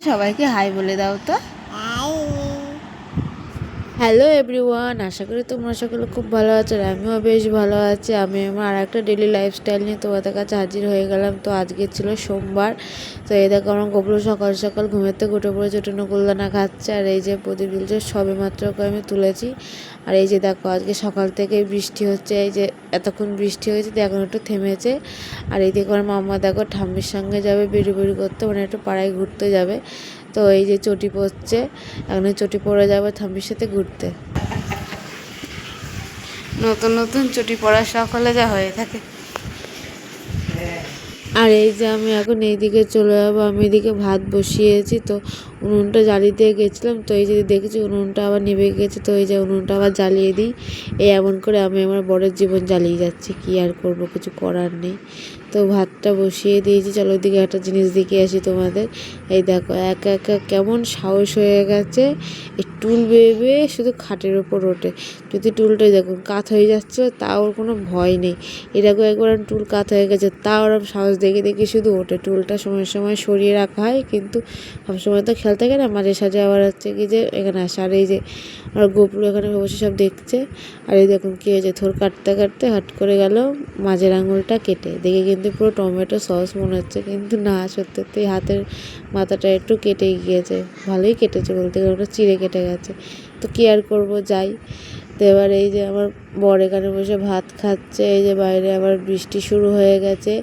সবাইকে হাই বলে দাও তো। হ্যালো এভরিওয়ান, আশা করি তোমরা সকলে খুব ভালো আছো। আমিও বেশ ভালো আছি। আমি আমার আর একটা ডেলি লাইফস্টাইল নিয়ে তোমাদের কাছে হাজির হয়ে গেলাম। তো আজকে ছিল সোমবার। তো এই দেখো আমার গোবলু সকাল সকাল ঘুমের থেকে উঠে পড়েছে, টোনো গোলদানা খাচ্ছে। আর এই যে প্রদীপ জ্বলছে, সবে মাত্র আমি তুলেছি। আর এই যে দেখো আজকে সকাল থেকে বৃষ্টি হচ্ছে, এই যে এতক্ষণ বৃষ্টি হয়েছে, এখন একটু থেমেছে। আর এই দেখো আমার মাম্মা দেখো ঠাম্মির সঙ্গে যাবে বেরি করতে, মানে একটু পাড়ায় ঘুরতে যাবে। তো এই যে চটি পড়ছে, এখন চটি পরে যাবে ঠাম্মির সাথে ঘুরতে। নতুন নতুন চটি পরার শখ হলে যা হয়ে থাকে। আর এই যে আমি এখন এইদিকে চলে যাবো, আমি এদিকে ভাত বসিয়েছি। তো উনুনটা জ্বালিয়ে দিয়ে গেছিলাম, তো এই যে দেখেছি উনুনটা আবার নিভে গেছে। তো এই যে উনুনটা আবার জ্বালিয়ে দিই। এই এমন করে আমি আমার বরের জীবন জ্বালিয়ে যাচ্ছি, কি আর করব, কিছু করার নেই। তো ভাতটা বসিয়ে দিয়েছি। চলো ওইদিকে একটা জিনিস দেখে আসি তোমাদের। এই দেখো একা একা কেমন সাহস হয়ে গেছে, এই টুল বেয়ে বেয়ে শুধু খাটের ওপর ওঠে। যদি টুলটাই দেখুন কাত হয়ে যাচ্ছে, তাও ওর কোনো ভয় নেই। এরকম একবার টুল কাত হয়ে গেছে, তাও ওরম সাহস দেখে দেখে শুধু ওঠে। টুলটা সময় সময় সরিয়ে রাখা হয়, কিন্তু সবসময় তো খেয়াল থাকে না। মাঝে সাঝে আবার হচ্ছে কি যে এখানে আসে। আর এই যে আমার গোপুর এখানে বসে সব দেখছে। আর এই দেখুন কী হয়েছে, থোর কাটতে কাটতে হাট করে গেল মাঝের আঙুলটা কেটে। দেখে কিন্তু পুরো টমেটো সস মনে হচ্ছে, কিন্তু না, সত্যি হাতের মাথাটা একটু কেটে গিয়েছে। ভালোই কেটেছে বলতে গেলে, ওটা চিড়ে কেটে গেছে। তো কী আর করবো, যাই। তো এবার এই যে আমার বর এখানে বসে ভাত খাচ্ছে। এই যে বাইরে আবার বৃষ্টি শুরু হয়ে গেছে।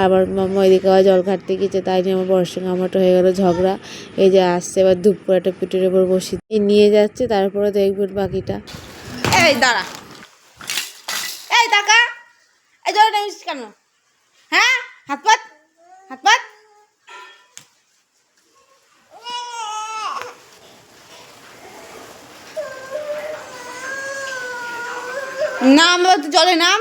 আবার মাম্মা এদিকে আবার জল ঘাটতে গিয়েছে, তাই নিয়ে আমার বরের সঙ্গে আমারটা হয়ে গেল ঝগড়া। এই যে আসছে, এবার ধূপ করে একটা পিঠের ওপর বসিয়ে নিয়ে যাচ্ছে, তারপরে দেখবেন বাকিটা। এই দাঁড়া, এই টাকা, এই জল নিস কেন? হ্যাঁ, হাত পাত, হাত পাত। নাম জলে নাম।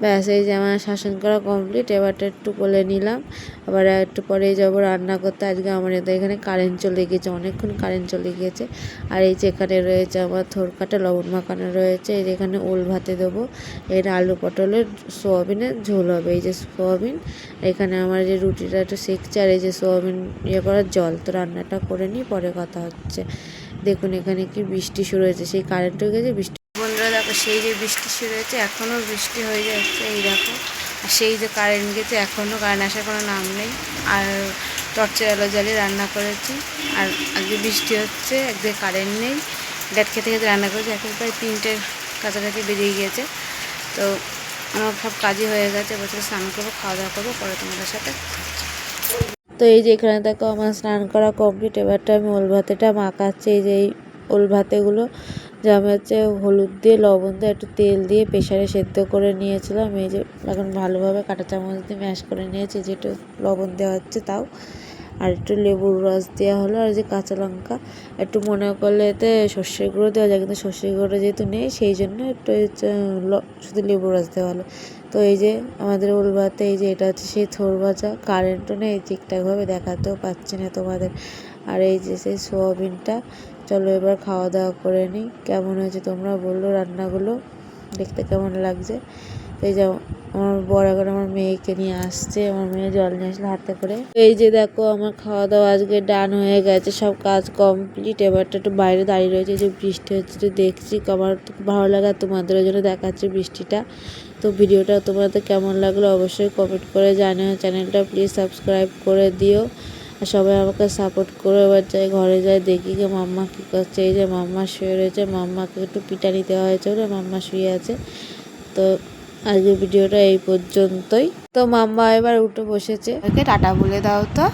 ব্যাস, এই যে আমার শাসন করা কমপ্লিট। এবারটা একটু কোলে নিলাম, আবার একটু পরে যাবো রান্না করতে। আজকে আমার এখানে কারেন্ট চলে গিয়েছে, অনেকক্ষণ কারেন্ট চলে গিয়েছে। আর এই যে এখানে রয়েছে আমার থোর কাটা লবণ মাখানো রয়েছে। এই যে এখানে ওল ভাতে দেবো। এটা আলু পটলের সোয়াবিনের ঝোল হবে। এই যে সোয়াবিন, এখানে আমার যে রুটিটা একটু সেঁকছে। আর এই যে সোয়াবিন ইয়ে করার জল। তো রান্নাটা করে নিই, পরে কথা হচ্ছে। দেখুন এখানে কি বৃষ্টি শুরু হয়েছে, সেই কারেন্টও গেছে, বৃষ্টি। বন্ধুরা দেখো, সেই যে বৃষ্টি শুরু হয়েছে, এখনও বৃষ্টি হয়ে যাচ্ছে। এই দেখো, আর সেই যে কারেন্ট গেছে, এখনও কারেন্ট আসার কোনো নাম নেই। আর টর্চের আলো জ্বালিয়ে রান্না করেছি। আর আজকে বৃষ্টি হচ্ছে, একদিকে কারেন্ট নেই। ড্যাট খেতে খেতে রান্না করেছি। এখন প্রায় 3টের কাছাকাছি বেরিয়ে গিয়েছে। তো আমার সব কাজই হয়ে গেছে। বছর স্নান করবো, খাওয়া দাওয়া করবো, পরে তোমাদের সাথে। তো এই যে এখানে দেখো আমার স্নান করা কমপ্লিট। এবারটা আমি ওল ভাতেটা মাখাচ্ছি। এই যে এই ওল ভাতেগুলো যে আমি হচ্ছে হলুদ দিয়ে লবণ দিয়ে একটু তেল দিয়ে প্রেশারে সেদ্ধ করে নিয়েছিলাম। এই যে এখন ভালোভাবে কাঁটা চামচ দিয়ে ম্যাশ করে নিয়েছি, যেটা লবণ দেওয়া হচ্ছে তাও। আর একটু লেবুর রস দেওয়া হলো, আর যে কাঁচা লঙ্কা একটু মনে করলে এতে সর্ষের গুঁড়ো দেওয়া যায়, কিন্তু সর্ষের গুঁড়ো যেহেতু নেই, সেই জন্য একটু শুধু লেবুর রস দেওয়া হলো। তো এই যে আমাদের ওল ভাতে, এই যে এটা হচ্ছে সেই থোর ভাজা। কারেন্টও নেই, ঠিকঠাকভাবে দেখাতেও পাচ্ছি না তোমাদের। আর এই যে সেই সোয়াবিনটা। চলো এবার খাওয়া দাওয়া করে নিই। কেমন হয়েছে তোমরা বললো, রান্নাগুলো দেখতে কেমন লাগছে। তো এই যে আমার বর এখন আমার মেয়েকে নিয়ে আসছে, আমার মেয়ে জল নিয়ে আসলে হাতে করে। এই যে দেখো আমার খাওয়া দাওয়া আজকে ডান হয়ে গেছে, সব কাজ কমপ্লিট। এবারটা একটু বাইরে দাঁড়িয়ে রয়েছে, যে বৃষ্টি হচ্ছে, তো দেখছি। আমার ভালো লাগা তোমাদের জন্য দেখাচ্ছে বৃষ্টিটা। তো ভিডিওটা তোমাদের কেমন লাগলো অবশ্যই কমেন্ট করে জানিও। চ্যানেলটা প্লিজ সাবস্ক্রাইব করে দিও। আর সবাই আমাকে সাপোর্ট করে। এবার যাই ঘরে যাই, দেখি যে মাম্মা কী করছে। এই যে মাম্মা শুয়ে রয়েছে, মাম্মাকে একটু পিটানি দেওয়া হয়েছে বলে মাম্মা শুয়ে আছে। তো আজকের ভিডিওটা এই পর্যন্তই। তো মাম্মা এবার উঠে বসেছে, ওকে টাটা বলে দাও তো।